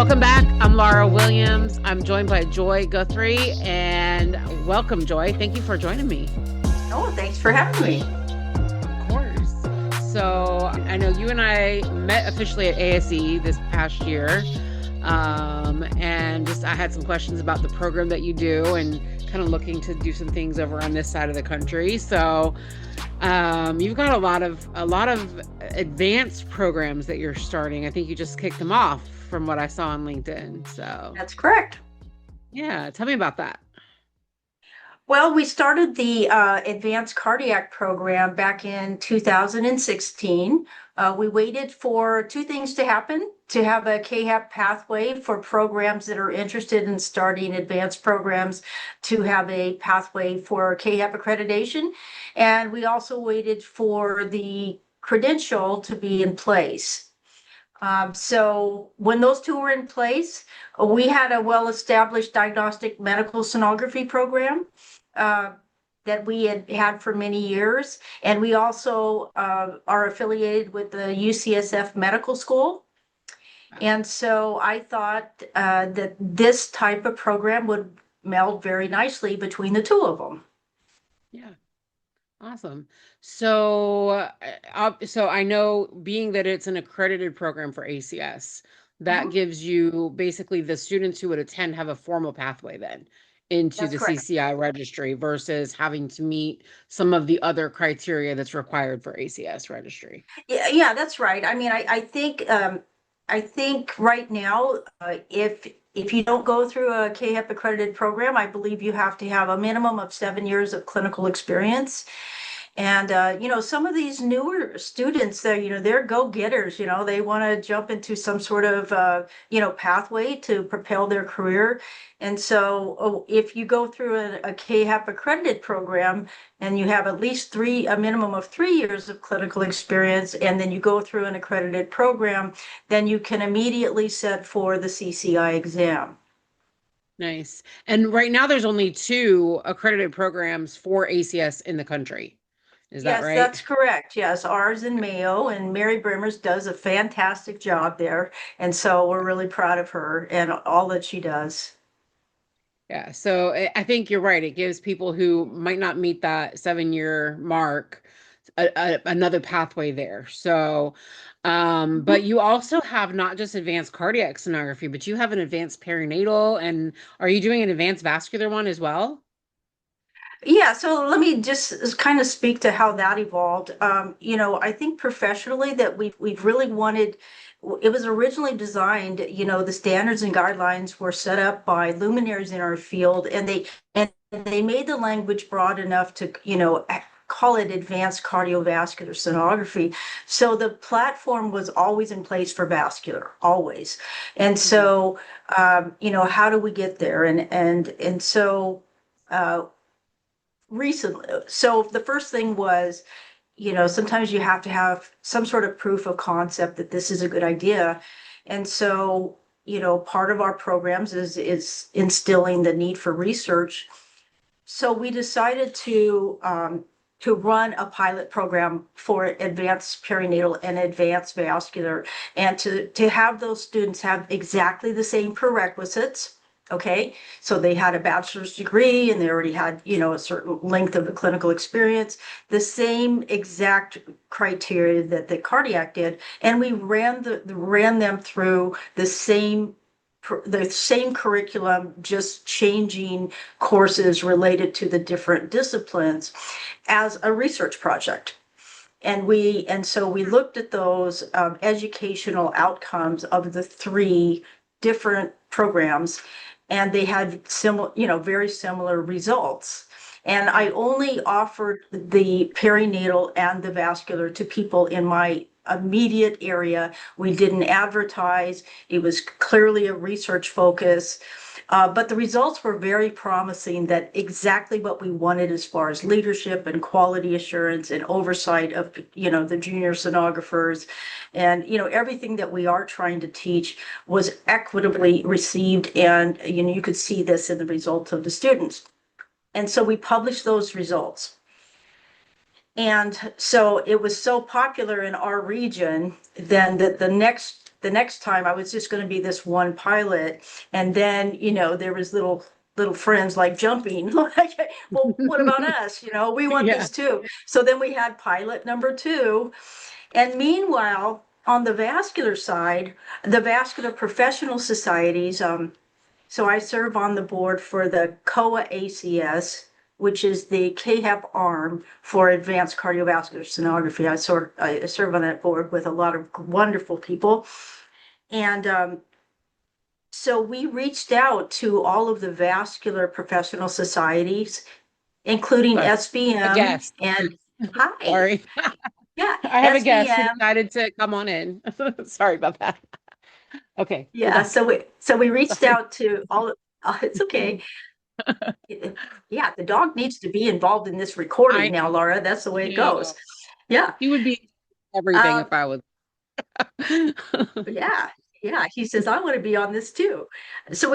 Welcome back. I'm Lara Williams. I'm joined by Joy Guthrie, and welcome, Joy. Thank you for joining me. Oh, thanks for having me. Of course. So I know you and I met officially at ASE this past year, and I had some questions about the program that you do, and kind of looking to do some things over on this side of the country. So you've got a lot of advanced programs that you're starting. I think you just kicked them off from what I saw on LinkedIn. So that's correct. Yeah, tell me about that. Well, we started the Advanced Cardiac program back in 2016. We waited for two things to happen: to have a KHAP pathway for programs that are interested in starting advanced programs, to have a pathway for KHAP accreditation. And we also waited for the credential to be in place. So when those two were in place, we had a well-established diagnostic medical sonography program that we had for many years. And we also are affiliated with the UCSF Medical School. And so I thought that this type of program would meld very nicely between the two of them. Yeah. Awesome. So I know, being that it's an accredited program for ACS, that gives you basically the students who would attend have a formal pathway then into the CCI registry versus having to meet some of the other criteria that's required for ACS registry. Yeah, that's right. I mean, I think right now, if you don't go through a KHAP accredited program, I believe you have to have a minimum of 7 years of clinical experience. And, some of these newer students, they're go-getters, they want to jump into some sort of, pathway to propel their career. And so if you go through a KHAP accredited program and you have at least a minimum of 3 years of clinical experience, and then you go through an accredited program, then you can immediately set for the CCI exam. Nice. And right now there's only 2 accredited programs for ACS in the country. Is that right? Yes, that's correct. Yes, ours in Mayo, and Mary Brimmers does a fantastic job there. And so we're really proud of her and all that she does. Yeah, so I think you're right. It gives people who might not meet that 7-year mark another pathway there. So, but you also have not just advanced cardiac sonography, but you have an advanced perinatal, and are you doing an advanced vascular one as well? Yeah, so let me just kind of speak to how that evolved. I think professionally that we've really wanted. It was originally designed, the standards and guidelines were set up by luminaries in our field, and they made the language broad enough to, call it advanced cardiovascular sonography. So the platform was always in place for vascular, always. And so, how do we get there? And so recently, so the first thing was, sometimes you have to have some sort of proof of concept that this is a good idea. And so, part of our programs is instilling the need for research. So we decided to run a pilot program for advanced perinatal and advanced vascular, and to have those students have exactly the same prerequisites. Okay, so they had a bachelor's degree and they already had, a certain length of the clinical experience, the same exact criteria that the cardiac did, and we ran them through the same curriculum, just changing courses related to the different disciplines as a research project. And so we looked at those educational outcomes of the 3 different programs, and they had very similar results. And I only offered the perinatal and the vascular to people in my immediate area. We didn't advertise. It was clearly a research focus. But the results were very promising, that exactly what we wanted as far as leadership and quality assurance and oversight of, the junior sonographers, and, everything that we are trying to teach was equitably received. And, you could see this in the results of the students. And so we published those results. And so it was so popular in our region then that the next the next time I was just going to be this one pilot. And then, there was little friends like jumping, like, well, what about us? We want Yeah. this too. So then we had pilot number 2. And meanwhile, on the vascular side, the vascular professional societies, so I serve on the board for the COA ACS, which is the CAHAP arm for Advanced Cardiovascular Sonography. I serve on that board with a lot of wonderful people. And so we reached out to all of the vascular professional societies, including Sorry. A SBM guest. and hi, Sorry. yeah, I have a guest who SBM. decided to come on in. Sorry about that. Okay, go Yeah, back. so we reached Sorry. out to all. It's okay. Yeah, the dog needs to be involved in this recording I now, Laura. That's the way it goes. know. Yeah. He would be everything Um, if I was. yeah. Yeah. He says, I want to be on this too. So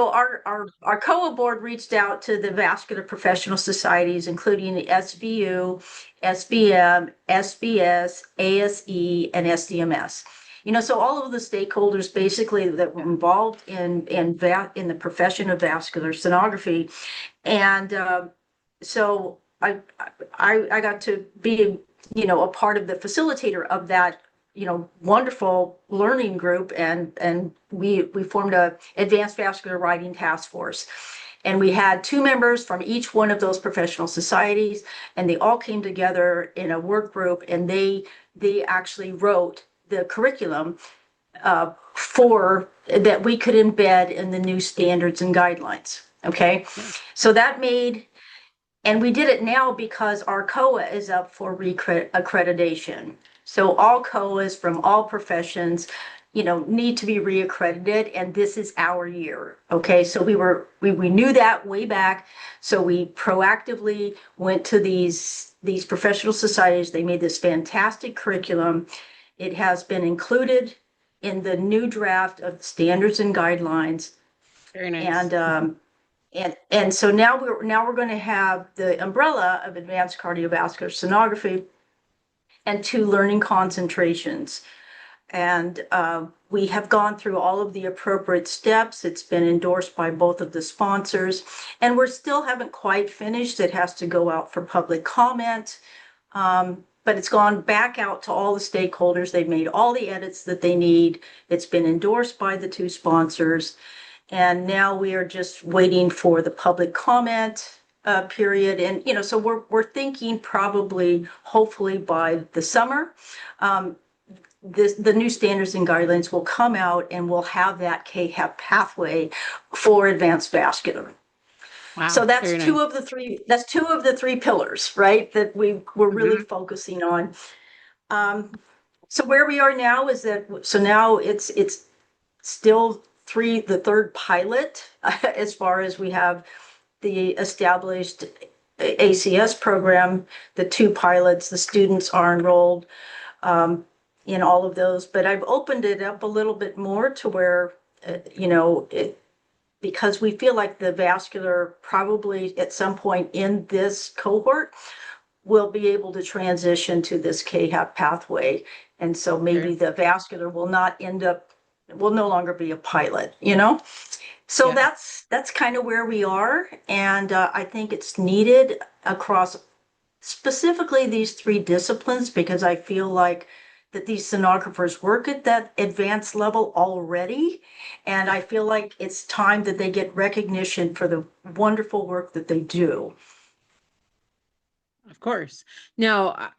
our COA board reached out to the vascular professional societies, including the SVU, SBM, SBS, ASE, and SDMS. So all of the stakeholders basically that were involved in the profession of vascular sonography. And so I got to be, a part of the facilitator of that, wonderful learning group. And we formed a advanced vascular writing task force. And we had 2 members from each one of those professional societies, and they all came together in a work group, and they actually wrote the curriculum for that we could embed in the new standards and guidelines. Okay. Yeah. So that made, and we did it now because our COA is up for accreditation. So all COAs from all professions, need to be reaccredited, and this is our year. Okay, so we knew that way back, so we proactively went to these professional societies. They made this fantastic curriculum. It has been included in the new draft of standards and guidelines, Very nice. and so now we're going to have the umbrella of advanced cardiovascular sonography and 2 learning concentrations. And we have gone through all of the appropriate steps. It's been endorsed by both of the sponsors, and we're still haven't quite finished. It has to go out for public comment. But it's gone back out to all the stakeholders. They've made all the edits that they need. It's been endorsed by the 2 sponsors. And now we are just waiting for the public comment period. And, so we're thinking probably, hopefully by the summer, the new standards and guidelines will come out, and we'll have that CAHAP pathway for advanced vascular. Wow. So that's Very 2 nice. of the 3. That's 2 of the 3 pillars, right? That we're really focusing on. So where we are now is that. So now it's still the 3rd pilot, as far as we have the established ACS program, the 2 pilots. The students are enrolled in all of those, but I've opened it up a little bit more to where, because we feel like the vascular probably at some point in this cohort will be able to transition to this CAHAP pathway. And so maybe the vascular will no longer be a pilot, So Yeah. that's kind of where we are. And I think it's needed across specifically these 3 disciplines, because I feel like that these sonographers work at that advanced level already. And I feel like it's time that they get recognition for the wonderful work that they do. Of course. Now,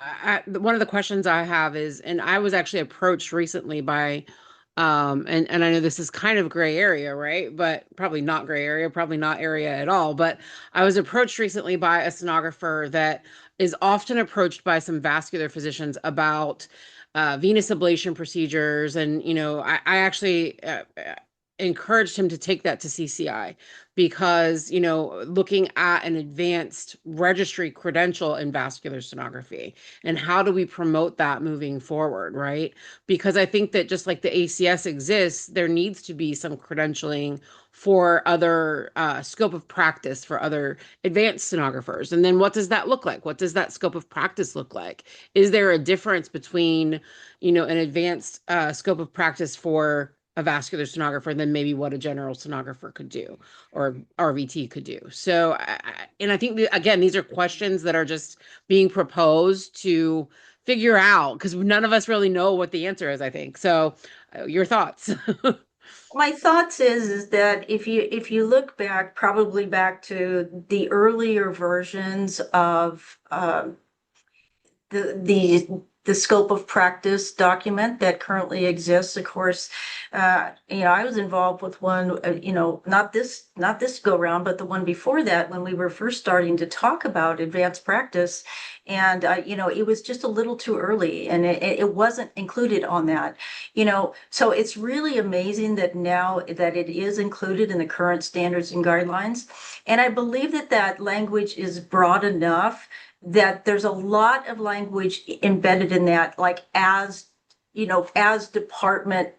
one of the questions I have is, and I was actually approached recently by, and I know this is kind of gray area, right? But probably not gray area, probably not area at all. But I was approached recently by a sonographer that is often approached by some vascular physicians about venous ablation procedures. And, I actually encouraged him to take that to CCI because, looking at an advanced registry credential in vascular sonography and how do we promote that moving forward, right? Because I think that just like the ACS exists, there needs to be some credentialing for other scope of practice for other advanced sonographers. And then what does that look like? What does that scope of practice look like? Is there a difference between, an advanced scope of practice for a vascular sonographer than maybe what a general sonographer could do or RVT could do? So, and I think, again, these are questions that are just being proposed to figure out because none of us really know what the answer is, I think. So, your thoughts? My thoughts is that if you look back, probably back to the earlier versions of the scope of practice document that currently exists. Of course, I was involved with one, not this go round, but the one before that when we were first starting to talk about advanced practice. And, it was just a little too early and it wasn't included on that, so it's really amazing that now that it is included in the current standards and guidelines. And I believe that that language is broad enough that there's a lot of language embedded in that, like as department,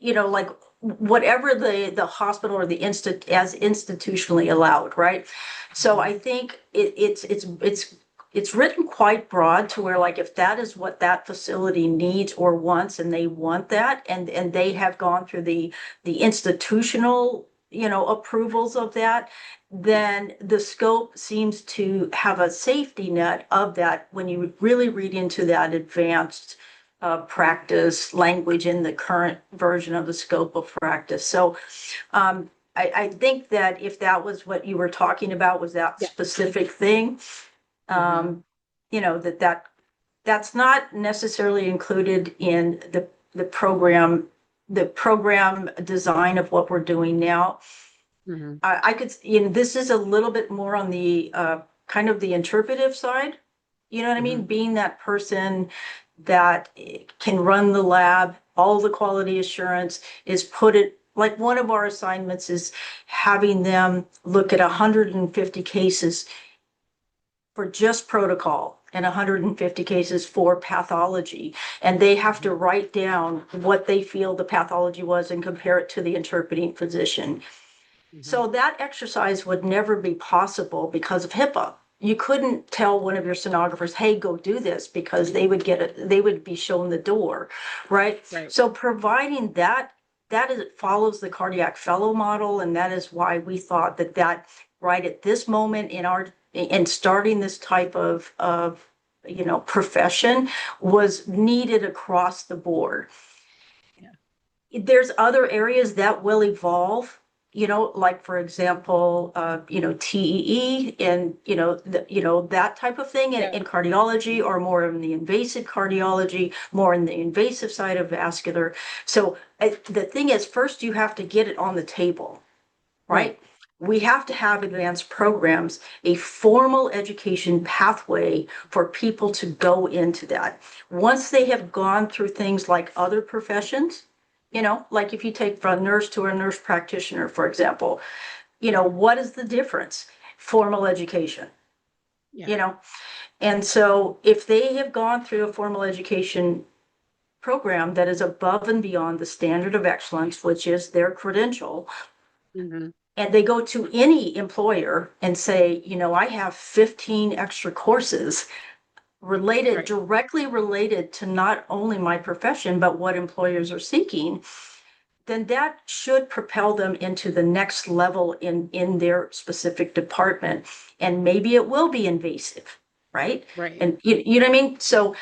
like whatever the hospital or the as institutionally allowed, right? So I think it's written quite broad to where, like, if that is what that facility needs or wants and they want that and they have gone through the institutional approvals of that, then the scope seems to have a safety net of that when you really read into that advanced practice language in the current version of the scope of practice. So I think that if that was what you were talking about, was that specific thing, that's not necessarily included in the program design of what we're doing now. I could, this is a little bit more on the kind of the interpretive side, you know what I mean? Being that person that can run the lab, all the quality assurance is put it, like one of our assignments is having them look at 150 cases for just protocol and 150 cases for pathology. And they have to write down what they feel the pathology was and compare it to the interpreting physician. So that exercise would never be possible because of HIPAA. You couldn't tell one of your sonographers, hey, go do this, because they would be shown the door, right? So providing that it follows the cardiac fellow model, and that is why we thought that right at this moment in starting this type of profession was needed across the board. There's other areas that will evolve, like, for example, TEE and, that type of thing in cardiology, or more in the invasive cardiology, more in the invasive side of vascular. So the thing is, first you have to get it on the table, right? We have to have advanced programs, a formal education pathway for people to go into that. Once they have gone through things like other professions, like if you take from a nurse to a nurse practitioner, for example, what is the difference? Formal education, and so if they have gone through a formal education program that is above and beyond the standard of excellence, which is their credential, and they go to any employer and say, I have 15 extra courses directly related to not only my profession, but what employers are seeking, then that should propel them into the next level in their specific department. And maybe it will be invasive, right? And you know what I mean? So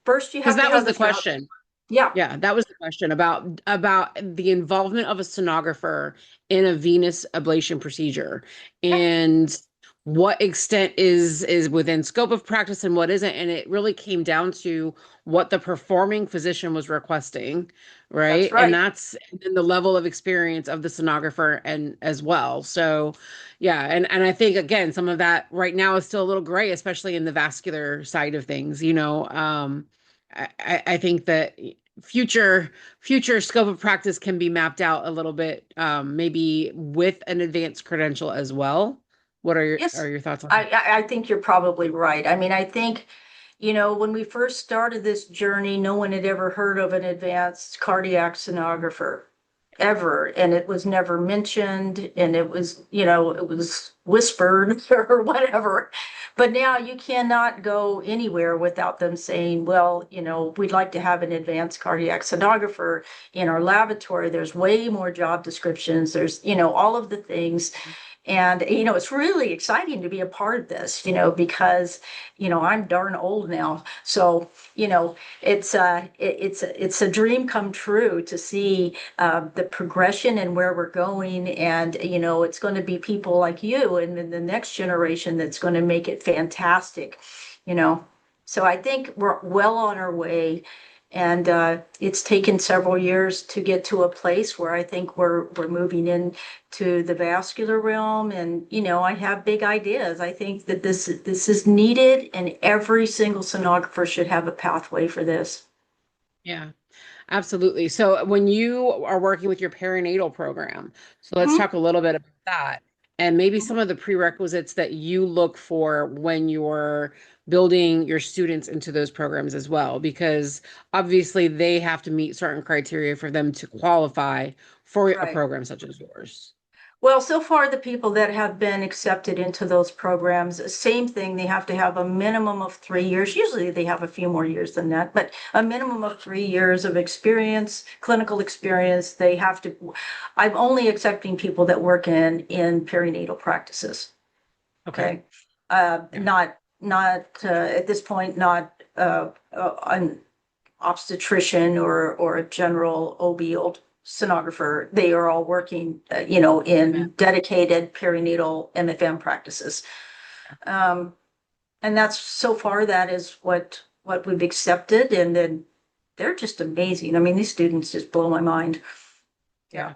first you have to have, because that was the question. Yeah, that was the question about the involvement of a sonographer in a venous ablation procedure, and what extent is within scope of practice and what isn't. And it really came down to what the performing physician was requesting, right? That's right. And that's the level of experience of the sonographer and as well. So and I think, again, some of that right now is still a little gray, especially in the vascular side of things. I think that future scope of practice can be mapped out a little bit, maybe with an advanced credential as well. What Yes, are your thoughts on that? I think you're probably right. I mean, I think, when we first started this journey, no one had ever heard of an advanced cardiac sonographer ever, and it was never mentioned, and it was, it was whispered or whatever. But now you cannot go anywhere without them saying, well, we'd like to have an advanced cardiac sonographer in our laboratory. There's way more job descriptions. There's, all of the things. And, it's really exciting to be a part of this, because, I'm darn old now. So, it's a dream come true to see the progression and where we're going. And, it's going to be people like you and then the next generation that's going to make it fantastic, you know. So I think we're well on our way. And it's taken several years to get to a place where I think we're moving in to the vascular realm. And, I have big ideas. I think that this is needed, and every single sonographer should have a pathway for this. Yeah, absolutely. So when you are working with your perinatal program, so let's Mhm. talk a little bit about that and maybe some of the prerequisites that you look for when you're building your students into those programs as well, because obviously they have to meet certain criteria for them to qualify for a Right. program such as yours. Well, so far, the people that have been accepted into those programs, same thing, they have to have a minimum of 3 years. Usually they have a few more years than that, but a minimum of 3 years of experience, clinical experience. I'm only accepting people that work in perinatal practices. Okay. Okay. Yeah. Not at this point, not an obstetrician or a general OB sonographer. They are all working, Okay. in dedicated perinatal MFM practices. Um, and that's so far that is what we've accepted, and then they're just amazing. I mean, these students just blow my mind. Yeah. Yeah.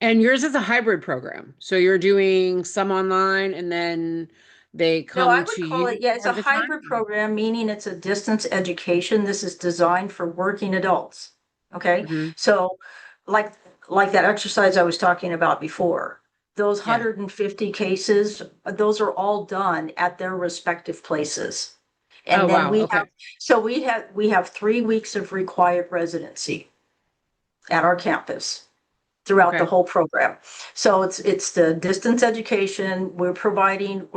And yours is a hybrid program. So you're doing some online and then they No, I come would to call you it, yeah, it's more a of the time? hybrid program, meaning it's a distance education. This is designed for working adults. Okay. Hmm. So like like that exercise I was talking about before, those Yeah. 150 cases, those are all done at their respective places. Oh, And then wow. Okay. we have 3 weeks of required residency at our campus throughout the Okay. whole program. So it's the distance education. We're providing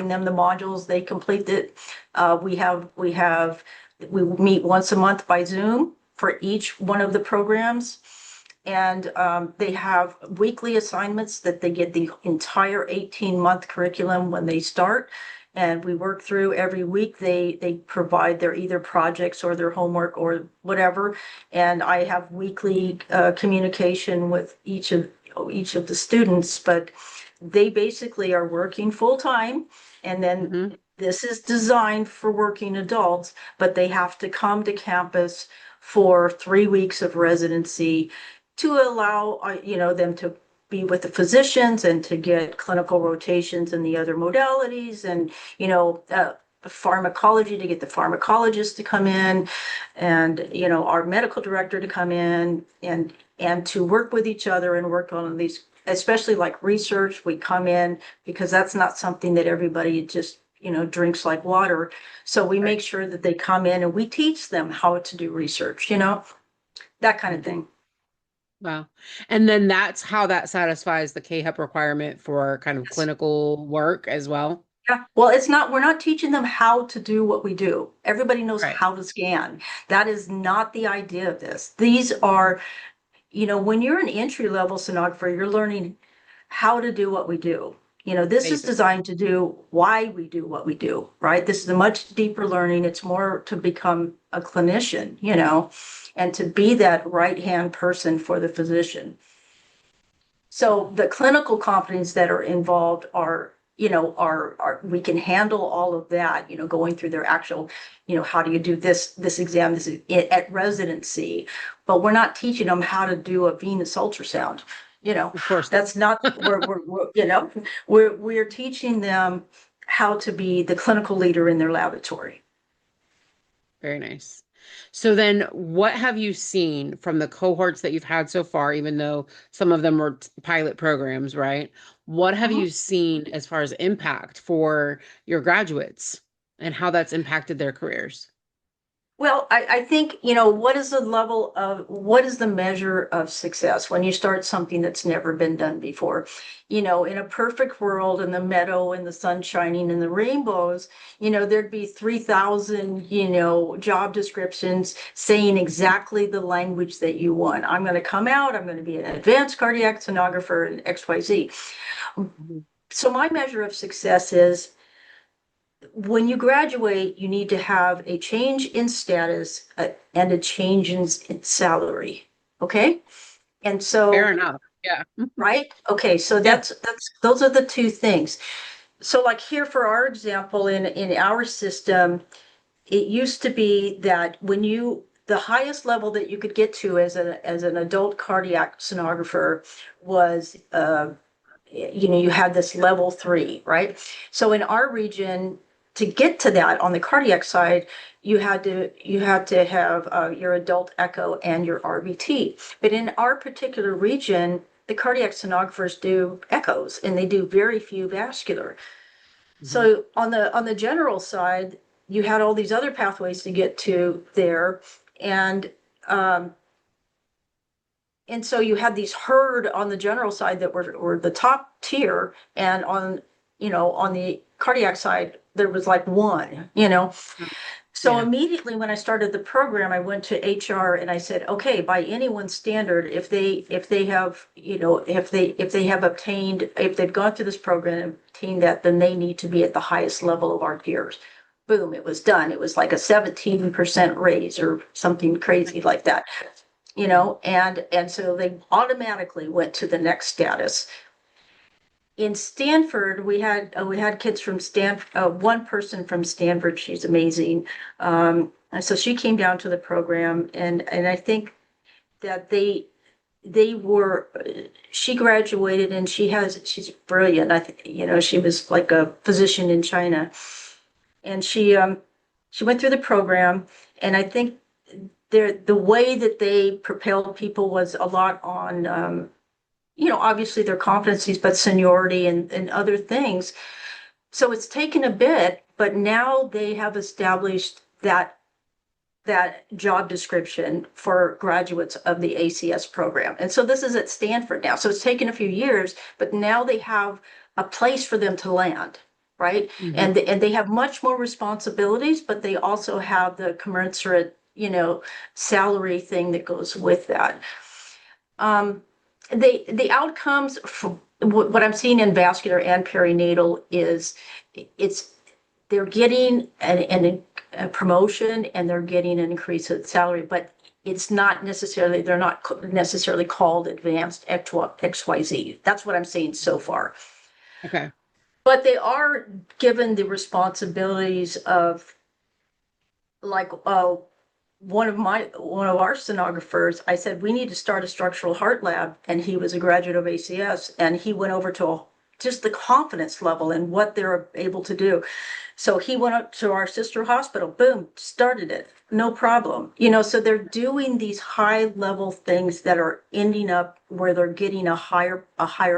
them the modules. They complete it. We meet once a month by Zoom for each one of the programs. And they have weekly assignments that they get the entire 18-month curriculum when they start. And we work through every week. They provide their either projects or their homework or whatever. And I have weekly communication with each of the students, but they basically are working full time. And then Hmm. this is designed for working adults, but they have to come to campus for 3 weeks of residency to allow, them to be with the physicians and to get clinical rotations and the other modalities and, pharmacology, to get the pharmacologist to come in and, our medical director to come in and to work with each other and work on these, especially like research. We come in because that's not something that everybody just, drinks like water. So we Right. make sure that they come in and we teach them how to do research, that kind of Mhm. thing. Wow. And then that's how that satisfies the K-HEP requirement for kind of Yes. clinical work as well. Yeah. Well, we're not teaching them how to do what we do. Everybody knows Right. how to scan. That is not the idea of this. These are, when you're an entry level sonographer, you're learning how to do what we do. This is Basics. designed to do why we do what we do, right? This is a much deeper learning. It's more to become a clinician, and to be that right hand person for the physician. So the clinical competencies that are involved are we can handle all of that, going through their actual, how do you do this exam, this is it at residency, but we're not teaching them how to do a venous ultrasound. Of course. That's not we're teaching them how to be the clinical leader in their laboratory. Very nice. So then what have you seen from the cohorts that you've had so far, even though some of them were pilot programs, right? What have Mhm. you seen as far as impact for your graduates and how that's impacted their careers? Well, I think, what is what is the measure of success when you start something that's never been done before? In a perfect world, in the meadow and the sun shining and the rainbows, there'd be 3,000, job descriptions saying exactly the language that you want. I'm going to come out, I'm going to be an advanced cardiac sonographer and XYZ. Mhm. So my measure of success is when you graduate, you need to have a change in status and a change in salary. Okay. And Fair so, enough. Yeah. right. Okay. So Yeah. those are the two things. So like here for our example, in our system, it used to be that the highest level that you could get to as an adult cardiac sonographer was, you had this level 3, right? So in our region, to get to that on the cardiac side, you had to have your adult echo and your RVT. But in our particular region, the cardiac sonographers do echoes and they do very few vascular. Mhm. So on the general side, you had all these other pathways to get to there, and um, and so you had these herd on the general side that were the top tier, and on the cardiac side there was like one. So Yeah. immediately when I started the program, I went to HR and I said, okay, by anyone's standard, if they have, if they have obtained, if they've gone through this program and obtained that, then they need to be at the highest level of our peers. Boom, it was done. It was like a 17% raise or something crazy like that, and so they automatically went to the next status. In Stanford, we had kids from Stanford, one person from Stanford, she's amazing. And so she came down to the program, and I think that they were she graduated, and she's brilliant. I think, she was like a physician in China, and she went through the program, and I think the way that they propelled people was a lot on, obviously their competencies, but seniority and other things. So it's taken a bit, but now they have established that job description for graduates of the ACS program. And so this is at Stanford now. So it's taken a few years, but now they have a place for them to land, right? Mhm. And they have much more responsibilities, but they also have the commensurate, salary thing that goes with that. Um, the outcomes for what I'm seeing in vascular and perinatal is it's they're getting a promotion and they're getting an increase in salary, but they're not necessarily called advanced XYZ. That's what I'm seeing so far. Okay. But they are given the responsibilities of, like, one of our sonographers, I said, we need to start a structural heart lab. And he was a graduate of ACS, and he went over to just the confidence level and what they're able to do. So he went up to our sister hospital, boom, started it, no problem. So they're doing these high level things that are ending up where they're getting a higher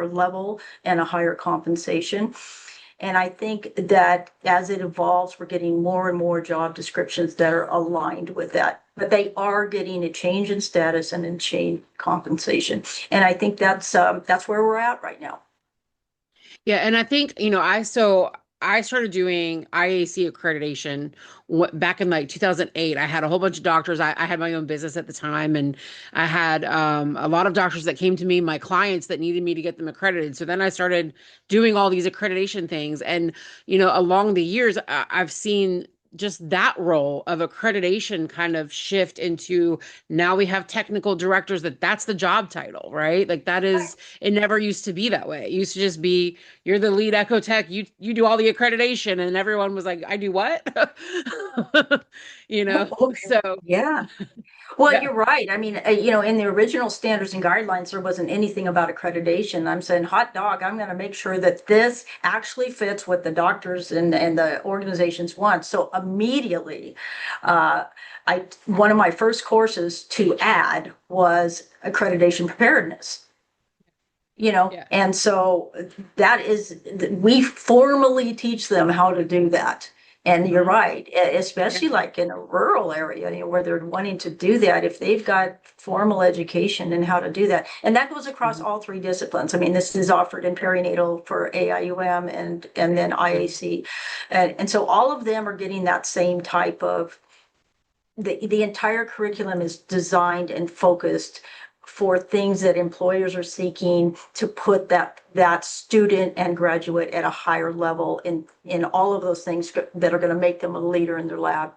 level and a higher compensation. And I think that as it evolves, we're getting more and more job descriptions that are aligned with that. But they are getting a change in status and in change compensation. And I think that's where we're at right now. Yeah, and I think, I started doing IAC accreditation back in like 2008. I had a whole bunch of doctors. I had my own business at the time, and I had a lot of doctors that came to me, my clients that needed me to get them accredited. So then I started doing all these accreditation things. And, along the years, I've seen just that role of accreditation kind of shift into now we have technical directors that's the job title, right? Like that is, it never used to be that way. It used to just be you're the lead echo tech, you do all the accreditation, and everyone was like, I do what? Okay. So Yeah. Well, yeah. you're right. I mean, in the original standards and guidelines, there wasn't anything about accreditation. I'm saying, hot dog, I'm going to make sure that this actually fits what the doctors and the organizations want. So immediately. One of my first courses to add was accreditation preparedness. Yeah. And so we formally teach them how to do that. And you're right, especially Yeah. like in a rural area, where they're wanting to do that, if they've got formal education in how to do that. And that goes across all three disciplines. I mean, this is offered in perinatal for AIUM and then IAC. And so all of them are getting that same type of, the entire curriculum is designed and focused for things that employers are seeking to put that student and graduate at a higher level in all of those things that are going to make them a leader in their lab.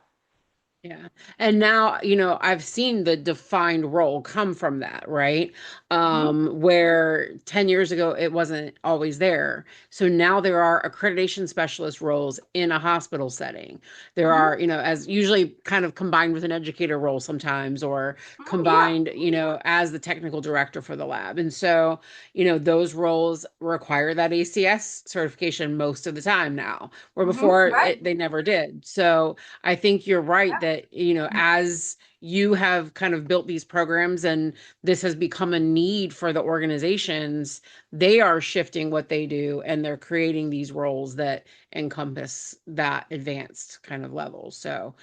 Yeah. And now, I've seen the defined role come from that, right? Mhm. Where 10 years ago it wasn't always there. So now there are accreditation specialist roles in a hospital setting. There Mhm. are, as usually kind of combined with an educator role sometimes, or Mhm. Yeah. combined, as the technical director for the lab. And so, those roles require that ACS certification most of the time now, where Mhm. before Right. they never did. So I think you're right that, as you have kind of built these programs and this has become a need for the organizations, they are shifting what they do and they're creating these roles that encompass that advanced kind of level. So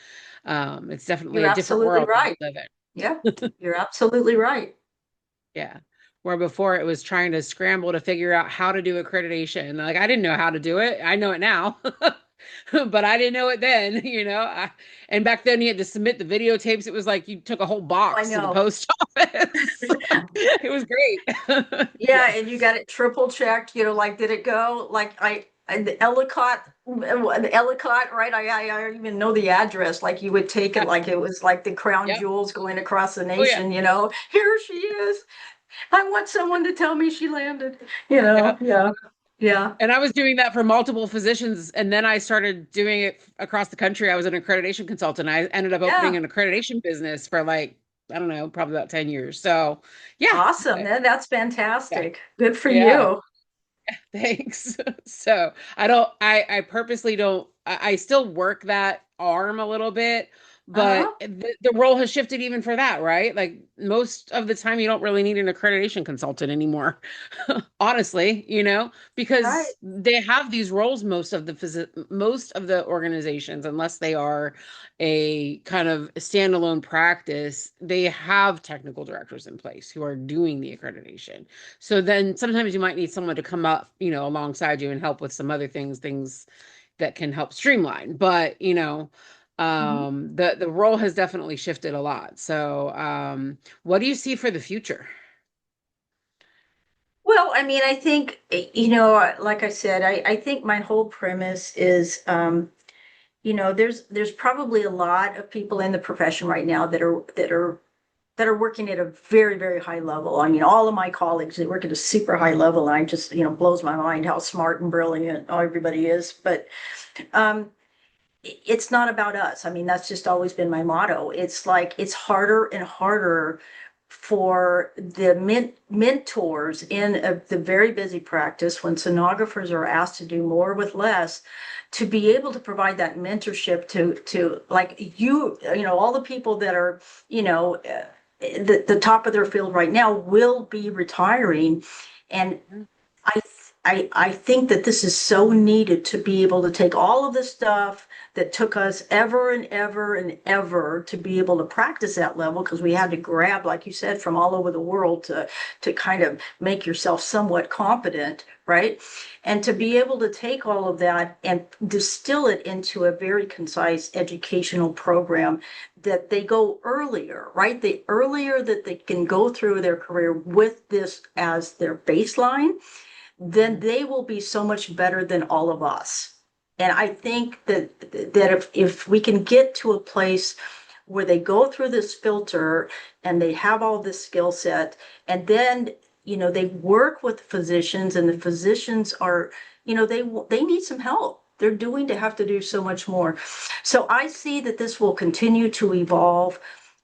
it's definitely You're a different absolutely world that we right. live in. Yeah, you're absolutely right. Yeah. Where before it was trying to scramble to figure out how to do accreditation. Like I didn't know how to do it. I know it now. But I didn't know it then, and back then you had to submit the videotapes. It was like you took a whole I box to the know. post office. It was great. Yeah, Yeah. and you got it triple checked, like, did it go? Like, the Ellicott, right? I don't even know the address. Like, you would take it Yeah. like it was like the crown Yep. jewels going across the Oh yeah. nation. Here she is. I want someone to tell me she landed. Yeah. Yeah, yeah, And I was doing that for multiple physicians, and then I started doing it across the country. I was an accreditation consultant. I ended up opening yeah. an accreditation business for like, I don't know, probably about 10 years. So yeah. Awesome. uh, That's Yeah. fantastic. Good for Yeah. you. Thanks. So I purposely don't, I still work that arm a little bit, Uh-huh. but the role has shifted even for that, right? Like most of the time, you don't really need an accreditation consultant anymore, honestly, Right. because they have these roles, most of the organizations, unless they are a kind of standalone practice, they have technical directors in place who are doing the accreditation. So then sometimes you might need someone to come up, alongside you and help with some other things that can help streamline. But, Mhm. the role has definitely shifted a lot. So, what do you see for the future? Well, I mean, I think, like I said, I think my whole premise is, there's probably a lot of people in the profession right now that are working at a very, very high level. I mean, all of my colleagues, they work at a super high level, and I just, blows my mind how smart and brilliant everybody is. But um, it's not about us. I mean, that's just always been my motto. It's like it's harder and harder for the mentors in the very busy practice, when sonographers are asked to do more with less, to be able to provide that mentorship to like all the people that are, the top of their field right now will be retiring. And I, I think that this is so needed, to be able to take all of this stuff that took us ever and ever and ever to be able to practice that level, because we had to grab, like you said, from all over the world to kind of make yourself somewhat competent, right? And to be able to take all of that and distill it into a very concise educational program, that they go earlier, right? The earlier that they can go through their career with this as their baseline, then they will be so much better than all of us. And I think that if we can get to a place where they go through this filter and they have all this skill set, and then they work with physicians, and the physicians are, they need some help. They're doing to have to do so much more. So I see that this will continue to evolve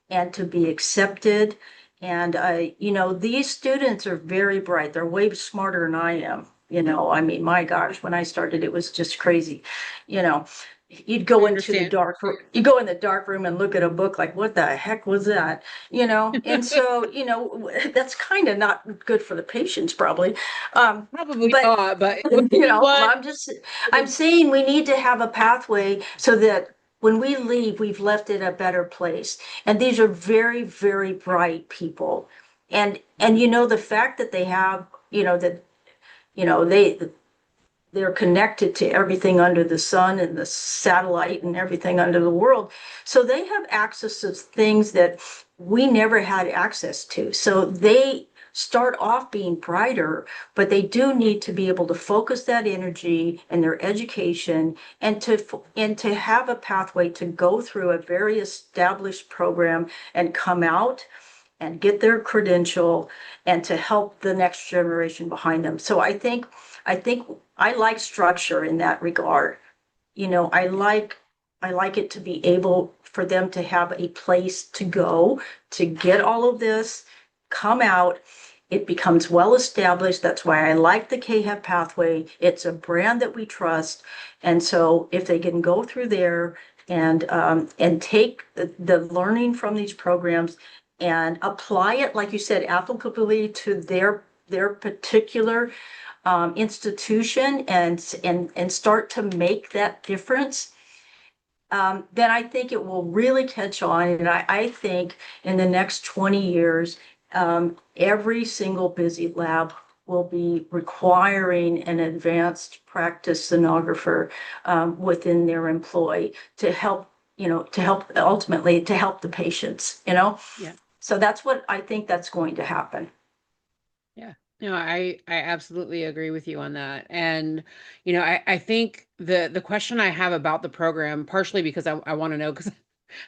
and to be accepted. And these students are very bright. They're way smarter than I am. I mean, my gosh, when I started, it was just crazy. You know, you'd go I into the understand. you go in the dark room and look at a book like, what the heck was that? And so, that's kind of not good for the patients probably. Probably But not, but you know what? I'm saying we need to have a pathway so that when we leave, we've left it a better place. And these are very, very bright people. And the fact that they have, that, they're connected to everything under the sun and the satellite and everything under the world. So they have access to things that we never had access to. So they start off being brighter, but they do need to be able to focus that energy and their education and to have a pathway to go through a very established program and come out and get their credential and to help the next generation behind them. So I think I like structure in that regard. I like it to be able for them to have a place to go to get all of this, come out. It becomes well established. That's why I like the KHEP pathway. It's a brand that we trust. And so if they can go through there and take the learning from these programs and apply it, like you said, applicably to their particular institution and start to make that difference, then I think it will really catch on. And I think in the next 20 years, every single busy lab will be requiring an advanced practice sonographer within their employ to help, ultimately to help the patients. Yeah. So that's what I think that's going to happen. Yeah. No, I absolutely agree with you on that. And, I think the question I have about the program, partially because I want to know, because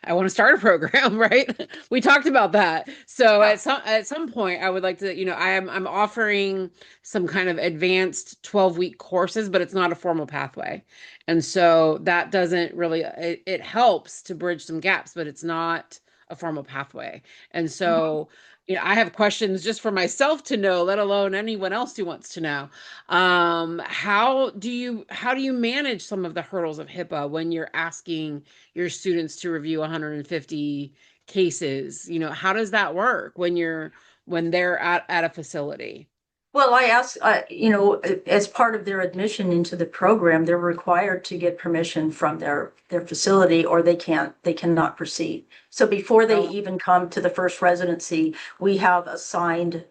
I want to start a program, right? We talked about that. So Yeah. at some point I would like to, I'm offering some kind of advanced 12-week courses, but it's not a formal pathway. And so that doesn't really it helps to bridge some gaps, but it's not a formal pathway. And Mhm. so I have questions just for myself to know, let alone anyone else who wants to know. How do you manage some of the hurdles of HIPAA when you're asking your students to review 150 cases? How does that work when they're at a facility? Well, I asked, as part of their admission into the program, they're required to get permission from their facility, or they cannot proceed. So before they Oh, even come to the first residency, we have a signed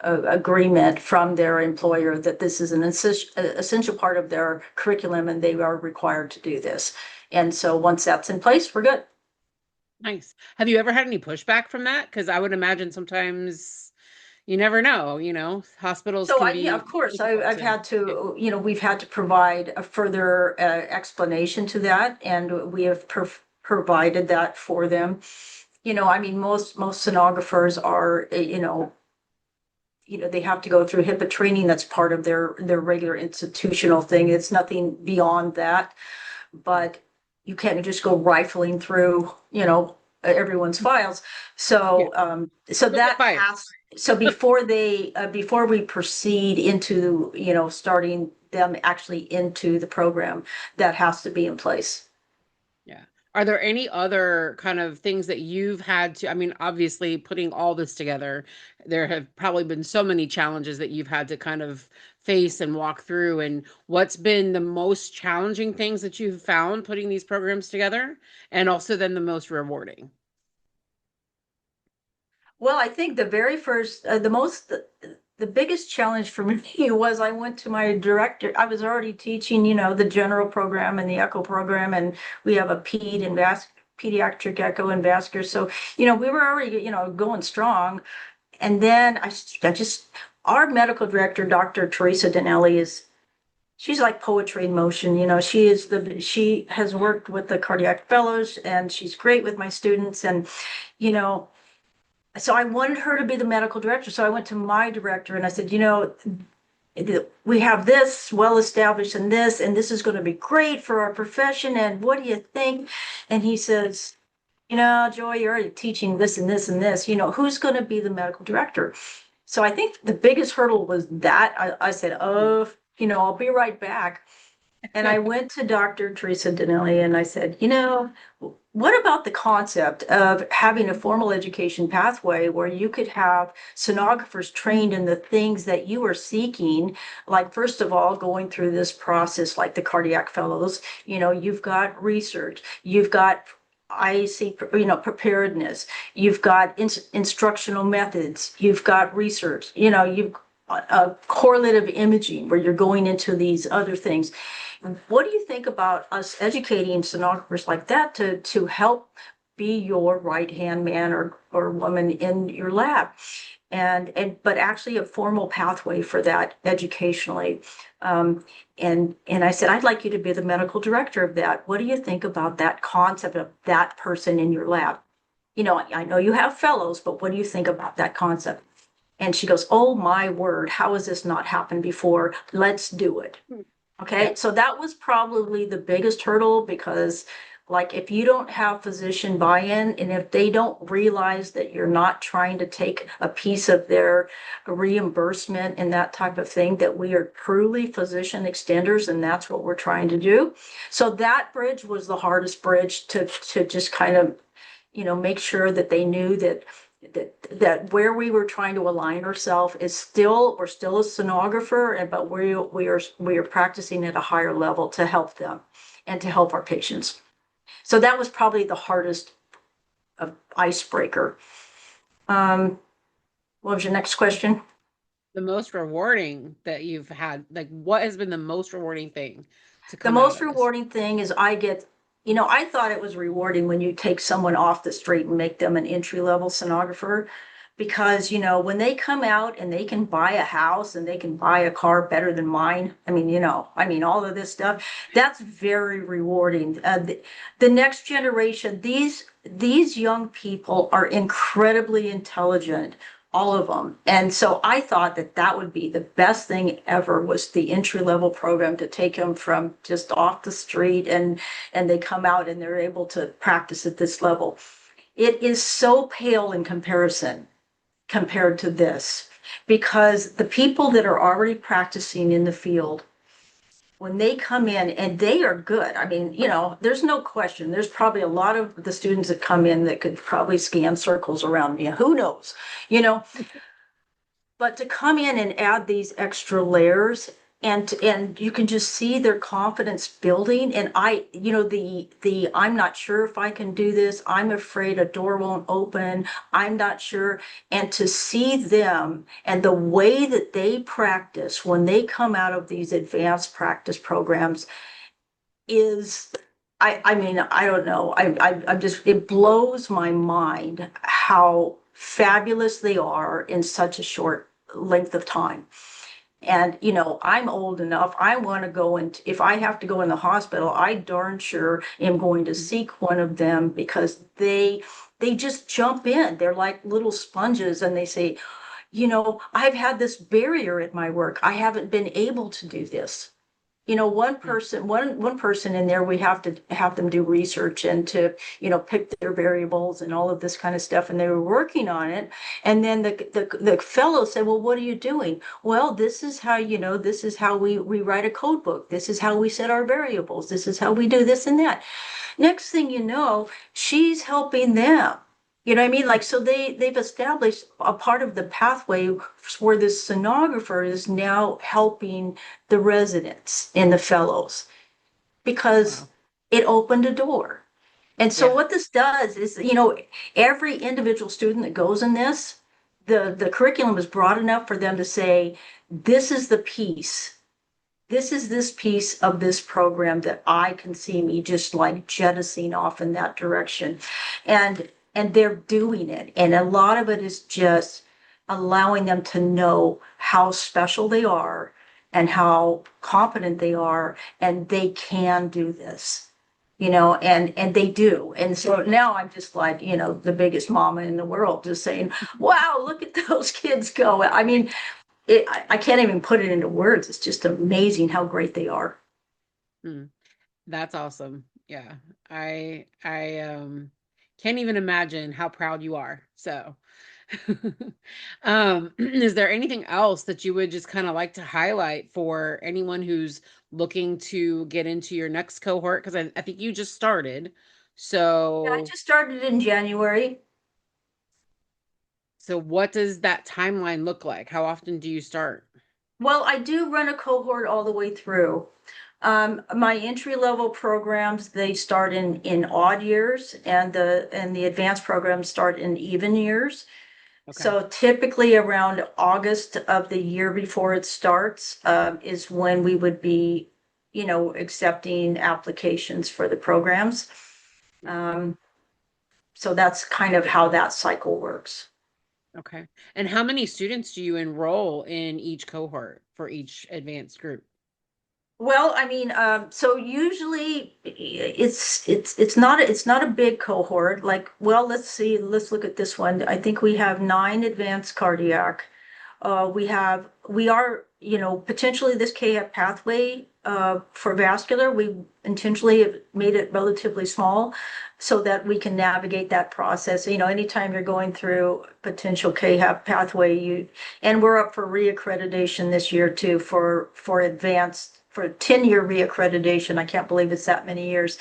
agreement from their employer that this is an essential part of their curriculum and they are required to do this. And so once that's in place, we're good. nice. Have you ever had any pushback from that? Because I would imagine sometimes you never know, hospitals So can yeah, be of course, difficult I've to. had to, we've had to provide a further explanation to that, and we have provided that for them. I mean, most sonographers are, they have to go through HIPAA training. That's part of their regular institutional thing. It's nothing beyond that, but you can't just go rifling through, everyone's files. Yeah, So you'll get that fired. has, so before we proceed into, starting them actually into the program, that has to be in place. Yeah. Are there any other kind of things that you've had to, I mean, obviously putting all this together, there have probably been so many challenges that you've had to kind of face and walk through. And what's been the most challenging things that you've found putting these programs together? And also then the most rewarding? Well, I think the biggest challenge for me was I went to my director. I was already teaching, the general program and the echo program, and we have a pediatric echo and vascular. So, we were already, going strong. And then our medical director, Dr. Teresa Dinelli, she's like poetry in motion. She has worked with the cardiac fellows and she's great with my students. And, you know, so I wanted her to be the medical director. So I went to my director and I said, we have this well established and this is going to be great for our profession. And what do you think? And he says, Joy, you're already teaching this and this and this. Who's going to be the medical director? So I think the biggest hurdle was that I said, oh, I'll be right back. And I went to Dr. Teresa Dinelli and I said, what about the concept of having a formal education pathway where you could have sonographers trained in the things that you are seeking? Like, first of all, going through this process, like the cardiac fellows, you've got research, you've got IC, preparedness, you've got instructional methods, you've got research, you've correlative imaging where you're going into these other things. What do you think about us educating sonographers like that to help be your right-hand man or woman in your lab? But actually a formal pathway for that educationally. And I said, I'd like you to be the medical director of that. What do you think about that concept of that person in your lab? I know you have fellows, but what do you think about that concept? And she goes, oh my word, how has this not happened before? Let's do it. Okay, Yep. so that was probably the biggest hurdle because, like, if you don't have physician buy-in and if they don't realize that you're not trying to take a piece of their reimbursement and that type of thing, that we are truly physician extenders and that's what we're trying to do. So that bridge was the hardest bridge to just kind of, make sure that they knew that where we were trying to align ourselves is we're still a sonographer, but we are practicing at a higher level to help them and to help our patients. So that was probably the hardest icebreaker. What was your next question? The most rewarding that you've had, like what has been the most rewarding thing to The come out most of this? rewarding thing is I thought it was rewarding when you take someone off the street and make them an entry-level sonographer because, when they come out and they can buy a house and they can buy a car better than mine, all of this stuff, that's very rewarding. The next generation, these young people are incredibly intelligent, all of them. And so I thought that would be the best thing ever, was the entry level program to take them from just off the street and they come out and they're able to practice at this level. It is so pale in comparison compared to this, because the people that are already practicing in the field, when they come in and they are good, there's no question. There's probably a lot of the students that come in that could probably scan circles around me. Who knows? You know, but to come in and add these extra layers, and you can just see their confidence building. And the I'm not sure if I can do this, I'm afraid a door won't open, I'm not sure. And to see them and the way that they practice when they come out of these advanced practice programs is, I don't know. I'm just, it blows my mind how fabulous they are in such a short length of time. And, I'm old enough, I want to go, and if I have to go in the hospital, I darn sure am going to seek one of them, because they just jump in. They're like little sponges and they say, I've had this barrier at my work. I haven't been able to do this. Yeah. One person in there, we have to have them do research and to, pick their variables and all of this kind of stuff. And they were working on it. And then the fellow said, well, what are you doing? Well, this is how, this is how we write a code book. This is how we set our variables. This is how we do this and that. Next thing you know, she's helping them. You know what I mean? Like, so they've established a part of the pathway where this sonographer is now helping the residents and the fellows, because Wow. it opened a door. And so Yeah. what this does is, every individual student that goes in this, the curriculum is broad enough for them to say, this is the piece. This is this piece of this program that I can see me just like jettisoning off in that direction. And they're doing it. And a lot of it is just allowing them to know how special they are and how competent they are, and they can do this. And they do. And so now I'm just like, the biggest mama in the world, just saying, wow, look at those kids go. I can't even put it into words. It's just amazing how great they are. Mm, that's awesome. Yeah. I can't even imagine how proud you are. So, Is there anything else that you would just kind of like to highlight for anyone who's looking to get into your next cohort? Because I think you just started. Yeah, I So, just started in January. so what does that timeline look like? How often do you start? Well, I do run a cohort all the way through. My entry level programs, they start in odd years, and the advanced programs start in even years. Okay. So typically around August of the year before it starts, is when we would be, accepting applications for the programs. Um, so that's kind of how that cycle works. Okay. And how many students do you enroll in each cohort for each advanced group? Well, I mean, so usually it's not a big cohort. Like, well, let's see, let's look at this one. I think we have 9 advanced cardiac. We are, potentially this KF pathway for vascular. We intentionally have made it relatively small so that we can navigate that process. Anytime you're going through potential KF pathway, and we're up for reaccreditation this year too for advanced for 10-year reaccreditation. I can't believe it's that many years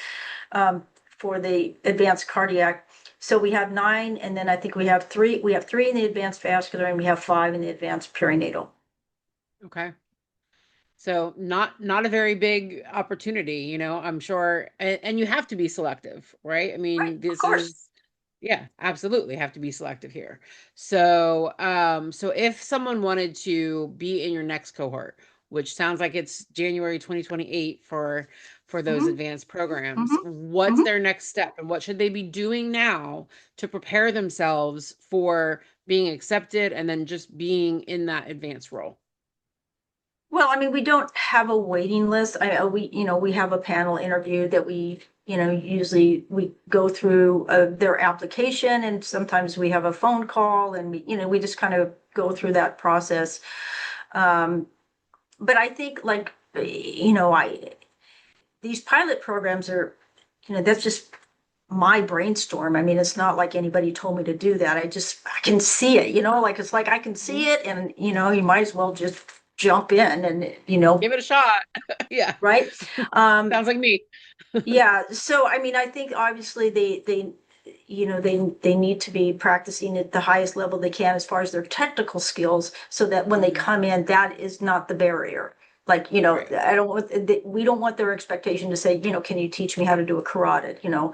for the advanced cardiac. So we have 9, and then I think we have 3. We have 3 in the advanced vascular, and we have 5 in the advanced perinatal. Okay. So not a very big opportunity, I'm sure, and you have to be selective, right? I Right, mean, of this course. is, yeah, absolutely have to be selective here. So if someone wanted to be in your next cohort, which sounds like it's January 2028 for those Hmm. advanced programs, Hmm. what's Hmm. their next step and what should they be doing now to prepare themselves for being accepted and then just being in that advanced role? Well, I mean, we don't have a waiting list. We have a panel interview that usually we go through their application, and sometimes we have a phone call, and we just kind of go through that process. Um, but I think, like, these pilot programs are, that's just my brainstorm. I mean, it's not like anybody told me to do that. I can see it, like it's like I can see Mhm. it, and you might as well just jump in and Give it a shot. Yeah. right. Um, Sounds like me. yeah. So I mean, I think obviously they need to be practicing at the highest level they can as far as their technical skills, so that when they Mhm. come in, that is not the barrier. Like, Right. we don't want their expectation to say, can you teach me how to do a carotid, you know.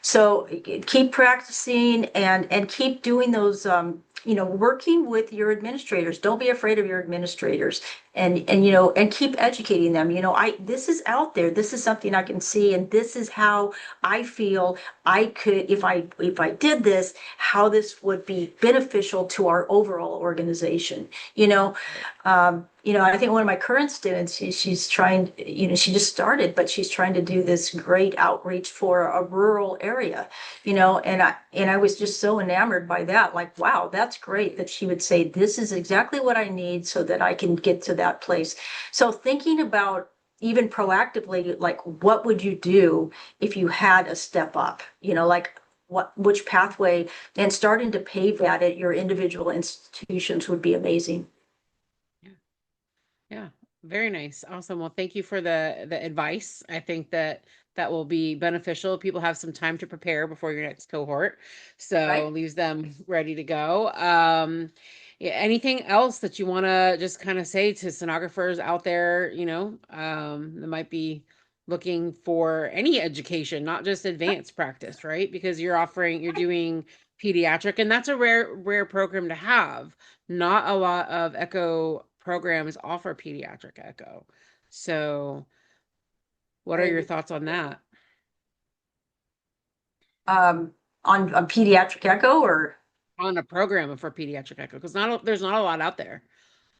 So keep practicing and keep doing those, working with your administrators. Don't be afraid of your administrators, and keep educating them. This is out there. This is something I can see, and this is how I feel I could, if I did this, how this would be beneficial to our overall organization. you know Right. I think one of my current students, she's trying, she just started, but she's trying to do this great outreach for a rural area, and I was just so enamored by that. Like, wow, that's great that she would say, this is exactly what I need so that I can get to that place. So thinking about even proactively, like, what would you do if you had a step up, like which pathway, and starting to pave that at your individual institutions would be amazing. Yeah. Yeah. Very nice. Awesome. Well, thank you for the advice. I think that that will be beneficial. People have some time to prepare before your next cohort, so Right. leaves them ready to go. Yeah, anything else that you want to just kind of say to sonographers out there, that might be looking for any education, not just advanced practice, right? Because you're doing pediatric, and that's a rare program to have. Not a lot of echo programs offer pediatric echo. So, what are your I thoughts on that? on pediatric echo, or On a program for pediatric echo? Because there's not a lot out there,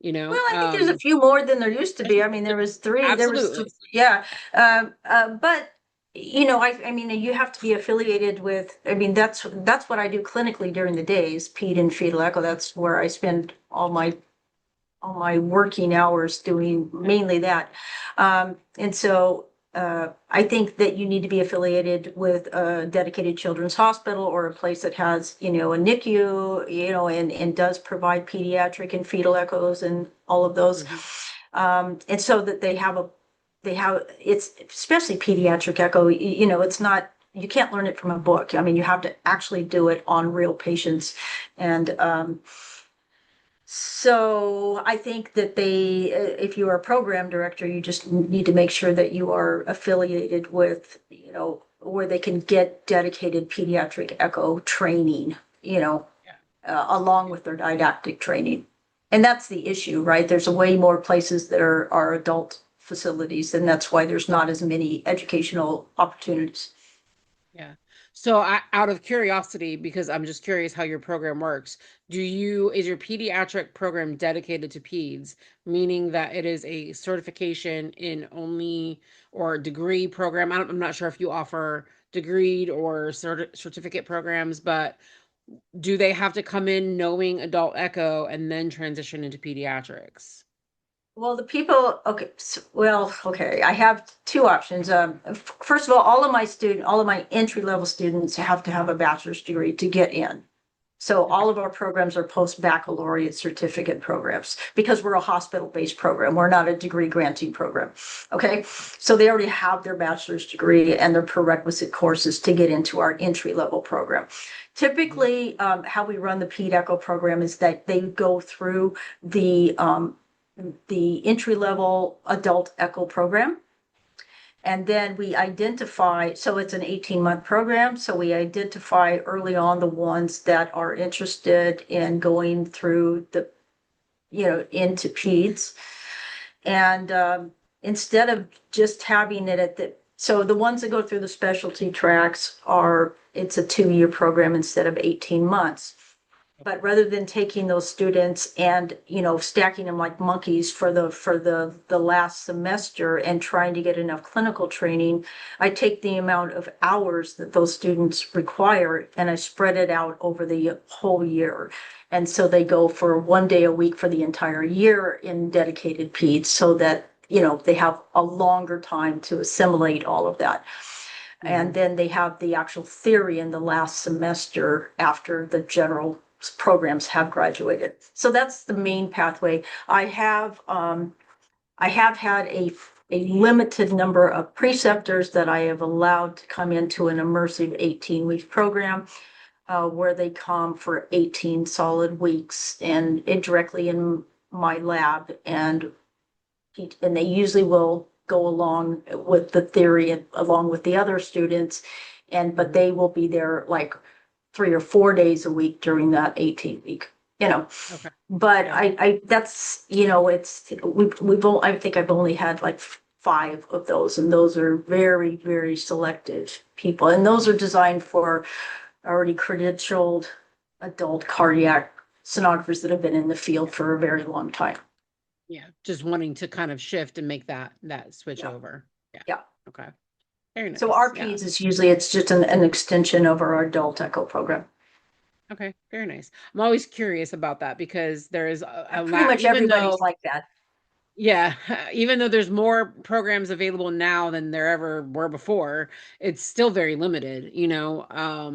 you well, know. I think there's a few more than there used to be. I mean, Absolutely. yeah. But I mean, you have to be affiliated with. I mean, that's what I do clinically during the days, ped and fetal echo. That's where I spend all my working hours doing mainly that. And so I think that you need to be affiliated with a dedicated children's hospital or a place that has, a NICU, and does provide pediatric and fetal echoes and all of those. Mhm. And so that it's especially pediatric echo, it's not, you can't learn it from a book. I mean, you have to actually do it on real patients. And so I think that if you are a program director, you just need to make sure that you are affiliated with, where they can get dedicated pediatric echo training, Yeah. along with their didactic training. And that's the issue, right? There's way more places that are adult facilities, and that's why there's not as many educational opportunities. Yeah. So out of curiosity, because I'm just curious how your program works, is your pediatric program dedicated to peds, meaning that it is a certification in only or degree program? I'm not sure if you offer degreed or certificate programs, but do they have to come in knowing adult echo and then transition into pediatrics? Well, okay, okay, I have two options. First of all of my entry-level students have to have a bachelor's degree to get in. So Okay. all of our programs are post-baccalaureate certificate programs because we're a hospital-based program. We're not a degree granting program. Okay. So they already have their bachelor's degree and their prerequisite courses to get into our entry-level program. Mhm. Typically, how we run the PED Echo program is that they go through the entry-level adult echo program. And then we identify, so it's an 18-month program. So we identify early on the ones that are interested in going through into PEDS. And instead of just having it so the ones that go through the specialty tracks it's a 2-year program instead of 18 months. But rather than taking those students and, stacking them like monkeys for the last semester and trying to get enough clinical training, I take the amount of hours that those students require and I spread it out over the whole year. And so they go for 1 day a week for the entire year in dedicated peds so that, they have a longer time to assimilate all of that. And Mhm. then they have the actual theory in the last semester after the general programs have graduated. So that's the main pathway. I have had a limited number of preceptors that I have allowed to come into an immersive 18-week program, where they come for 18 solid weeks and directly in my lab, and they usually will go along with the theory and along with the other students, but Mhm. they will be there like 3 or 4 days a week during that 18-week, Okay. but Yeah. that's, I think I've only had like 5 of those, and those are very, very selective people. And those are designed for already credentialed adult cardiac sonographers that have been in the field for a very long time. Yeah. Just wanting to kind of shift and make that switch Yeah. over. Yeah. Yeah. Okay. Very So nice. our Yeah. PEDS is usually, it's just an extension of our adult echo program. Okay. Very nice. I'm always curious about that because there is a Pretty lot, much everybody's like that. yeah, even though there's more programs available now than there ever were before, it's still very limited, you know?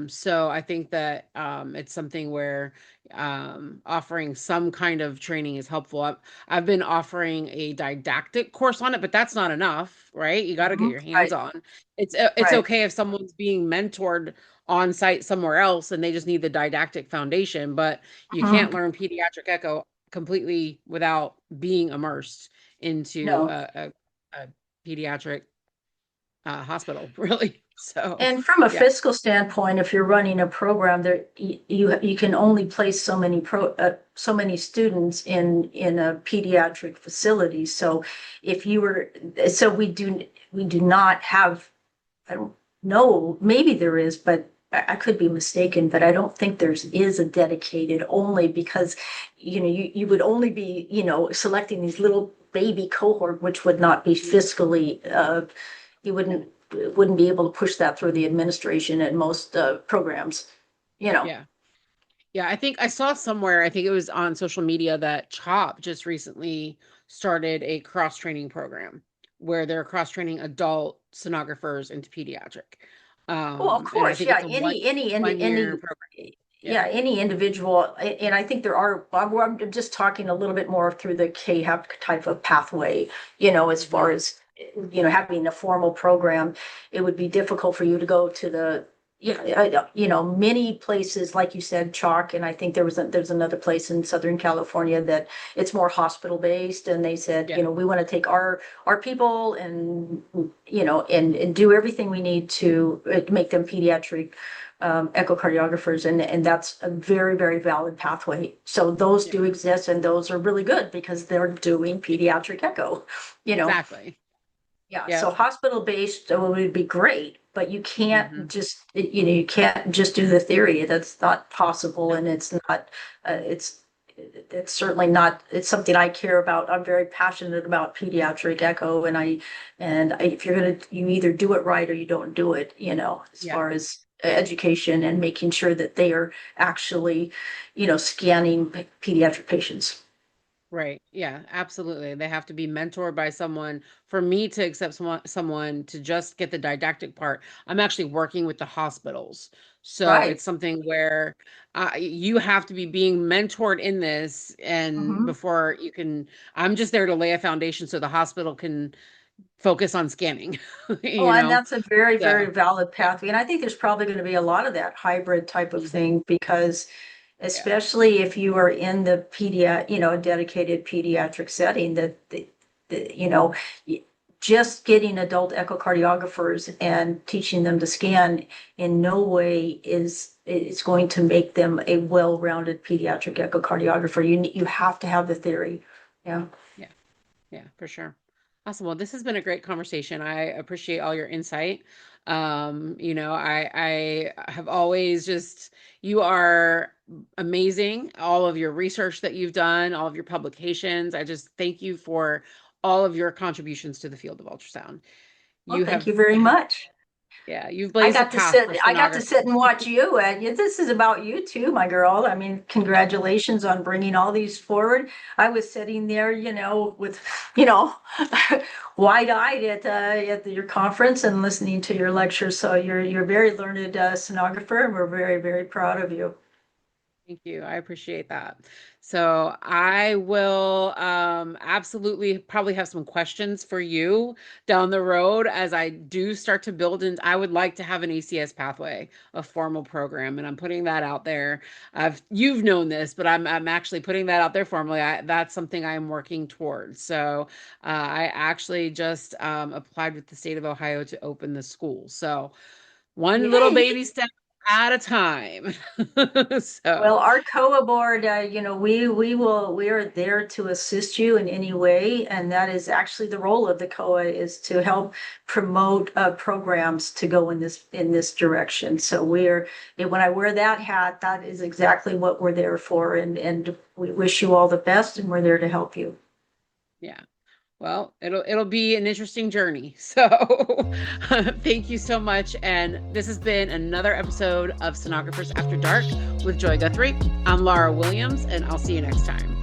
So I think that it's something where offering some kind of training is helpful. I've been offering a didactic course on it, but that's not enough, right? You got to get Mhm. your hands Right, on. It's right. okay if someone's being mentored on site somewhere else and they just need the didactic foundation, but you can't Mhm. learn pediatric echo completely without being immersed into No. a pediatric hospital, really. So, And from a yeah. fiscal standpoint, if you're running a program there, you can only place so many students in a pediatric facility. So if you were, so we do not have, I don't know, maybe there is, but I could be mistaken, but I don't think there's is a dedicated, only because, you would only be, selecting these little baby cohort, which would not be fiscally, you wouldn't be able to push that through the administration at most programs, you know. Yeah. Yeah, I think I saw somewhere, I think it was on social media that CHOP just recently started a cross-training program where they're cross-training adult sonographers into pediatric. Well, of And I course, think yeah, it's a any one-year program. yeah, any individual, and I think there are, I'm just talking a little bit more through the KHAP type of pathway, as far as, having a formal program. It would be difficult for you to go to the, many places, like you said, Chalk, and I think there's another place in Southern California that it's more hospital based, and they said, Yeah. we want to take our people and, and do everything we need to make them pediatric echocardiographers, and that's a very, very valid pathway. So those do exist, and those are really good because they're doing pediatric echo, Exactly. Yeah, Yeah. so hospital-based would be great, but you can't just, you can't just do the theory. That's not possible, and it's not, it's certainly not, it's something I care about. I'm very passionate about pediatric echo, if you're gonna, you either do it right or you don't do it, as Yeah. far as education and making sure that they are actually, scanning pediatric patients. Right. Yeah, absolutely. They have to be mentored by someone. For me to accept someone to just get the didactic part, I'm actually working with the hospitals. So Right. it's something where you have to be being mentored in this, and Mhm. before you can, I'm just there to lay a foundation so the hospital can focus on scanning, Oh, you and know? that's a very, very So, valid yeah. pathway. And I think there's probably going to be a lot of that hybrid type of Mhm. thing because Yeah. especially if you are in the a dedicated pediatric setting, the y- just getting adult echocardiographers and teaching them to scan in no way is going to make them a well-rounded pediatric echocardiographer. You have to have the theory. Yeah. Yeah. Yeah, for sure. Awesome. Well, this has been a great conversation. I appreciate all your insight. I have always just, you are amazing. All of your research that you've done, all of your publications. I just thank you for all of your contributions to the field of ultrasound. Well, You thank have, you very much. yeah, you've blazed a path for I got to sit sonographers. and watch you, and this is about you too, my girl. I mean, congratulations on bringing all these forward. I was sitting there, with, you know, wide-eyed at your conference and listening to your lectures. So you're a very learned sonographer, and we're very, very proud of you. Thank you. I appreciate that. So I will absolutely probably have some questions for you down the road as I do start to build. And I would like to have an ACS pathway, a formal program, and I'm putting that out there. You've known this, but I'm actually putting that out there formally. That's something I'm working towards. So I actually just applied with the state of Ohio to open the school. So one little Yay! baby step at a time. Well, So, our COA board, we are there to assist you in any way, and that is actually the role of the COA is to help promote programs to go in this direction. So when I wear that hat, that is exactly what we're there for, and we wish you all the best, and we're there to help you. yeah. Well, it'll be an interesting journey. So, thank you so much. And this has been another episode of Sonographers After Dark with Joy Guthrie. I'm Lara Williams, and I'll see you next time.